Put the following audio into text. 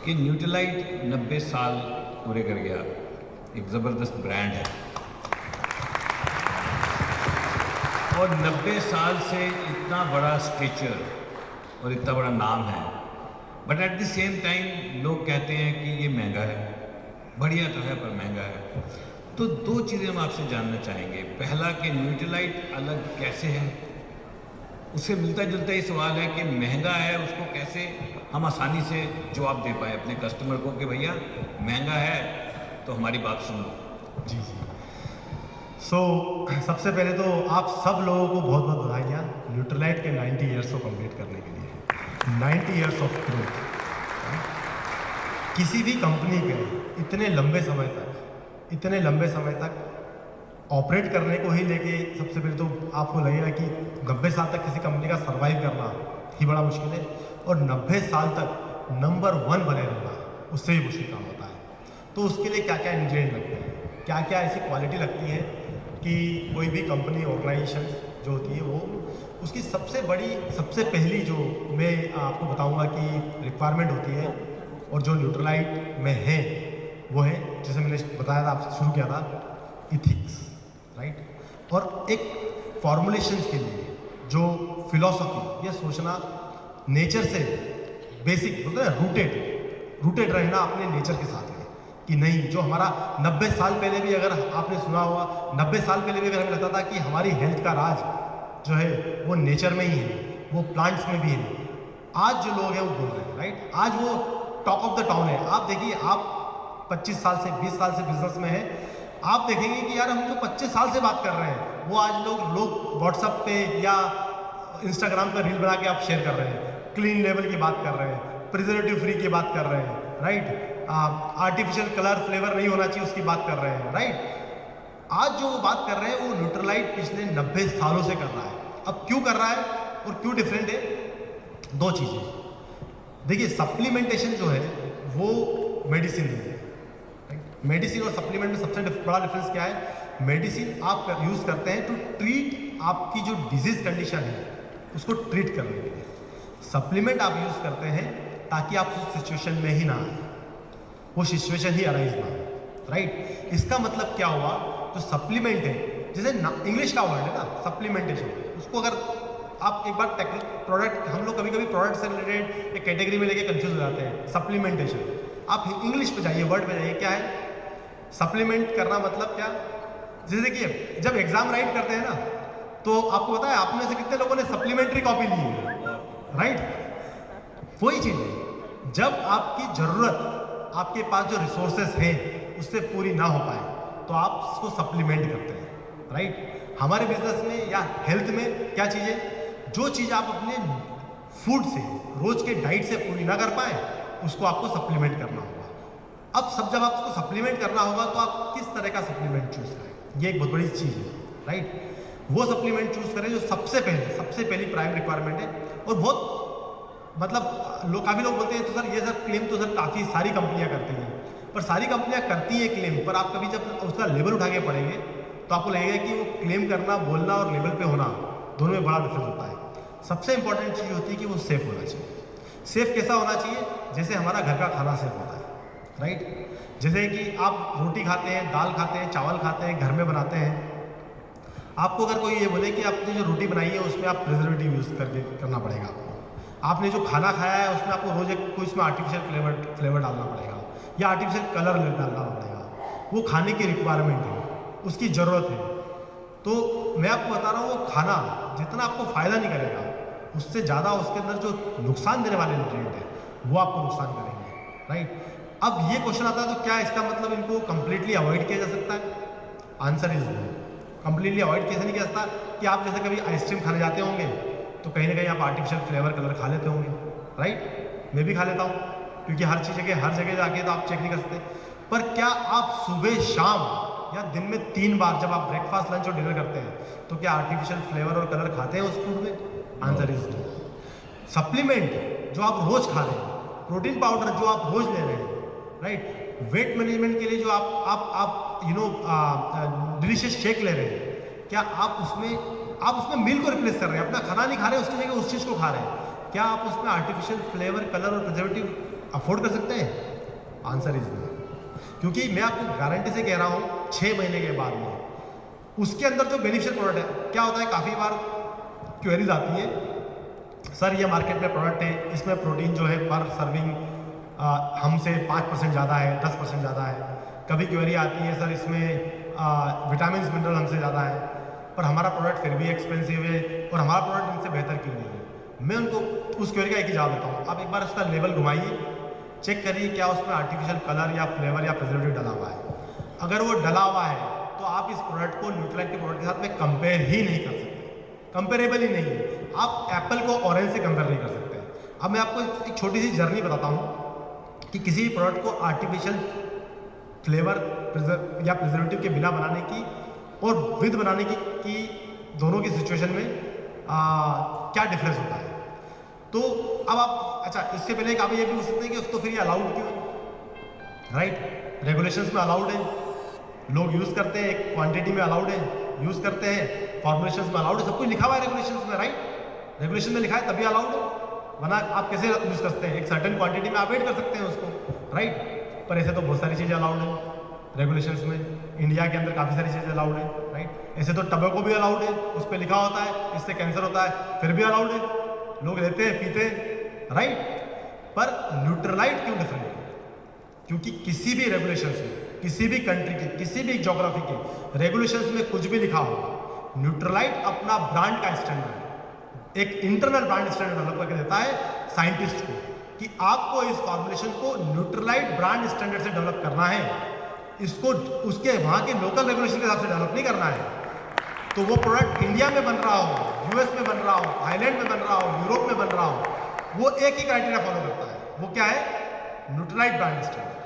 कि न्यूट्रीलाइट 90 साल पूरे कर गया, एक ज़बरदस्त ब्रांड है और 90 साल से इतना बड़ा स्टेचर और इतना बड़ा नाम है, but at the same time लोग कहते हैं कि ये महंगा है। बढ़िया तो है पर महंगा है। तो दो चीज़ें हम आपसे जानना चाहेंगे। पहला कि न्यूट्रीलाइट अलग कैसे है, उससे मिलता जुलता ही सवाल है कि महंगा है, उसको कैसे हम आसानी से जवाब दे पाए अपने कस्टमर को कि भैया महंगा है तो हमारी बात सुन लो। जी जी। सबसे पहले तो आप सब लोगों को बहुत बहुत बधाइयाँ न्यूट्रीलाइट के 90 ईयर्स को कंप्लीट करने के लिए। 90 ईयर्स ऑफ ग्रोथ। किसी भी कंपनी के इतने लंबे समय तक ऑपरेट करने को ही लेके सबसे पहले तो आपको लगेगा कि 90 साल तक किसी कंपनी का सर्वाइव करना ही बड़ा मुश्किल है, और 90 साल तक नंबर 1 बने रहना उससे ही मुश्किल काम होता है। तो उसके लिए क्या क्या इंग्रेडिएंट लगते हैं, क्या क्या ऐसी क्वालिटी लगती है कि कोई भी कंपनी ऑर्गेनाइजेशन जो होती है वो उसकी सबसे पहली जो मैं आपको बताऊंगा कि रिक्वायरमेंट होती है और जो न्यूट्रीलाइट में है वो है, जैसे मैंने बताया था, आपसे शुरू किया था, इथिक्स, राइट। और एक फॉर्मुलेशंस के लिए जो फिलॉसफी, ये सोचना नेचर से बेसिक बोलते हैं, रूटेड रहना अपने नेचर के साथ में, कि नहीं जो हमारा 90 साल पहले भी, अगर आपने सुना हुआ 90 साल पहले भी अगर हमें लगता था कि हमारी हेल्थ का राज जो है वो नेचर में ही है, वो प्लांट्स में भी है, आज जो लोग हैं वो बोल रहे हैं, राइट। आज वो टॉक ऑफ द टाउन है। आप देखिए, आप 25 साल से 20 साल से बिजनेस में है, आप देखेंगे कि यार हम तो 25 साल से बात कर रहे हैं, वो आज लोग व्हाट्सएप पे या इंस्टाग्राम पर रील बना के आप शेयर कर रहे हैं, क्लीन लेवल की बात कर रहे हैं, प्रिजर्वेटिव फ्री की बात कर रहे हैं, राइट। आर्टिफिशियल कलर फ्लेवर नहीं होना चाहिए उसकी बात कर रहे हैं, राइट। आज जो वो बात कर रहे हैं वो न्यूट्रीलाइट पिछले 90 सालों से कर रहा है। अब क्यों कर रहा है और क्यों डिफरेंट है? दो चीज़ें देखिए, सप्लीमेंटेशन जो है वो मेडिसिन है, मेडिसिन और सप्लीमेंट में सबसे बड़ा डिफरेंस क्या है? मेडिसिन आप यूज़ करते हैं टू ट्रीट आपकी जो डिजीज कंडीशन है उसको ट्रीट करने के लिए। सप्लीमेंट आप यूज़ करते हैं ताकि आप उस सिचुएशन में ही ना आए, वो सिचुएशन ही अराइज ना हो, राइट। इसका मतलब क्या हुआ? जो सप्लीमेंट है, जैसे इंग्लिश का वर्ड है ना सप्लीमेंटेशन, उसको अगर आप एक बार प्रोडक्ट, हम लोग कभी कभी प्रोडक्ट से रिलेटेड एक कैटेगरी में लेके कंफ्यूज हो जाते हैं। सप्लीमेंटेशन, आप इंग्लिश पे जाइए, वर्ड पे जाइए, क्या है सप्लीमेंट करना? मतलब क्या? जैसे देखिए, जब एग्जाम राइट करते हैं ना, तो आपको पता है आप में से कितने लोगों ने सप्लीमेंट्री कॉपी ली है, राइट। वही चीज़ है, जब आपकी ज़रूरत, आपके पास जो रिसोर्सेस हैं उससे पूरी ना हो पाए तो आप उसको सप्लीमेंट करते हैं, राइट। हमारे बिजनेस में या हेल्थ में क्या चीज़ है? जो चीज़ आप अपने फूड से, रोज के डाइट से पूरी ना कर पाए उसको आपको सप्लीमेंट करना होगा। अब जब आपको सप्लीमेंट करना होगा तो आप किस तरह का सप्लीमेंट चूज करें, ये एक बहुत बड़ी चीज़ है, राइट। वो सप्लीमेंट चूज करें जो सबसे पहली प्राइम रिक्वायरमेंट है। और बहुत मतलब काफ़ी लोग बोलते हैं तो सर ये सर क्लेम तो सर काफ़ी सारी कंपनियां करती हैं, पर सारी कंपनियां करती हैं क्लेम, पर आप कभी जब उसका लेवल उठा के पढ़ेंगे तो आपको लगेगा कि वो क्लेम करना, बोलना और लेवल पे होना दोनों में बड़ा डिफरेंस होता है। सबसे इंपॉर्टेंट चीज़ होती है कि वो सेफ होना चाहिए। सेफ कैसा होना चाहिए? जैसे हमारा घर का खाना सेफ होता है, राइट। जैसे कि आप रोटी खाते हैं, दाल खाते हैं, चावल खाते हैं, घर में बनाते हैं। आपको अगर कोई ये बोले कि आपने जो रोटी बनाई है उसमें आप प्रिजर्वेटिव यूज़ करना पड़ेगा, आपने जो खाना खाया है उसमें आपको रोज कोई उसमें आर्टिफिशियल फ्लेवर डालना पड़ेगा या आर्टिफिशियल कलर डालना पड़ेगा, वो खाने की रिक्वायरमेंट है, उसकी ज़रूरत है। तो मैं आपको बता रहा हूँ, वो खाना जितना आपको फ़ायदा नहीं करेगा उससे ज़्यादा उसके अंदर जो नुकसान देने वाले न्यूट्रिएंट है वो आपको नुकसान करेंगे, राइट। अब ये क्वेश्चन आता है तो क्या इसका मतलब इनको कंप्लीटली अवॉइड किया जा सकता है? Answer is no. Completely avoid कैसे नहीं किया जाता? कि आप जैसे कभी आइसक्रीम खाने जाते होंगे तो कहीं ना कहीं आप आर्टिफिशियल फ्लेवर कलर खा लेते होंगे, राइट। मैं भी खा लेता हूँ, क्योंकि हर जगह जाके तो आप चेक नहीं कर सकते। पर क्या आप सुबह शाम या दिन में 3 बार जब आप ब्रेकफास्ट, लंच और डिनर करते हैं तो क्या आर्टिफिशियल फ्लेवर और कलर खाते हैं उस फूड में? Answer is no. सप्लीमेंट जो आप रोज खा रहे हैं, प्रोटीन पाउडर जो आप रोज ले रहे हैं, राइट, वेट मैनेजमेंट के लिए जो आप डिलीशियस शेक ले रहे हैं, क्या आप उसमें मील को रिप्लेस कर रहे हैं? अपना खाना नहीं खा रहे, उसकी जगह उस चीज़ को खा रहे हैं। क्या आप उसमें आर्टिफिशियल फ्लेवर, कलर और प्रिजर्वेटिव अफोर्ड कर सकते हैं? Answer is no. क्योंकि मैं आपको गारंटी से कह रहा हूँ 6 महीने के बाद में उसके अंदर जो बेनिफिशियल प्रोडक्ट है, क्या होता है काफ़ी बार क्वेरीज आती है, सर ये मार्केट में प्रोडक्ट है, इसमें प्रोटीन जो है पर सर्विंग हमसे 5% ज़्यादा है, 10% ज़्यादा है। कभी क्वेरी आती है, सर इसमें विटामिन मिनरल हमसे ज़्यादा है, पर हमारा प्रोडक्ट फिर भी एक्सपेंसिव है और हमारा प्रोडक्ट इनसे बेहतर क्यों नहीं है? मैं उनको उस क्वेरी का एक ही जवाब देता हूँ, आप एक बार उसका लेबल घुमाइए, चेक करिए क्या उसमें आर्टिफिशियल कलर या फ्लेवर या प्रिजर्वेटिव डला हुआ है। अगर वो डला हुआ है तो आप इस प्रोडक्ट को न्यूट्रीलाइट के प्रोडक्ट के साथ में कंपेयर ही नहीं कर सकते, कंपेरेबल ही नहीं है। आप एप्पल को ऑरेंज से कंपेयर नहीं कर सकते। अब मैं आपको एक छोटी सी जर्नी बताता हूँ कि किसी भी प्रोडक्ट को आर्टिफिशियल फ्लेवर या प्रिजर्वेटिव के बिना बनाने की और विद बनाने की दोनों की सिचुएशन में क्या डिफरेंस होता है। तो अब आप अच्छा इससे पहले आप ये भी पूछ सकते हैं कि उसको फिर ये अलाउड क्यों है, राइट? रेगुलेशंस में अलाउड है, लोग यूज़ करते हैं, क्वांटिटी में अलाउड है, यूज़ करते हैं, फॉर्मुलेशंस में अलाउड है, सब कुछ लिखा हुआ है रेगुलेशंस में, राइट? रेगुलेशन में लिखा है तभी अलाउड है, वरना आप कैसे यूज़ करते हैं? एक सर्टेन क्वांटिटी में आप ऐड कर सकते हैं उसको, राइट? पर ऐसे तो बहुत सारी चीज़ें अलाउड है रेगुलेशंस में, इंडिया के अंदर काफ़ी सारी चीज़ें अलाउड है, राइट? ऐसे तो टबैको भी अलाउड है, उस पर लिखा होता है इससे कैंसर होता है, फिर भी अलाउड है, लोग लेते हैं पीते हैं, राइट? पर न्यूट्रलाइट क्यों डिफरेंट है? क्योंकि किसी भी रेगुलेशंस में, किसी भी कंट्री के, किसी भी ज्योग्राफी के रेगुलेशंस में कुछ भी लिखा हो, न्यूट्रलाइट अपना ब्रांड का स्टैंडर्ड, एक इंटरनल ब्रांड स्टैंडर्ड डेवलप करके देता है साइंटिस्ट को कि आपको इस फॉर्मुलेशन को न्यूट्रलाइट ब्रांड स्टैंडर्ड से डेवलप करना है, इसको उसके वहाँ के लोकल रेगुलेशन के हिसाब से डेवलप नहीं करना है। तो वो प्रोडक्ट इंडिया में बन रहा हो, यूएस में बन रहा हो, थाईलैंड में बन रहा हो, यूरोप में बन रहा हो, वो एक ही क्राइटेरिया फॉलो करता है, वो क्या है? Nutrilite brand standard.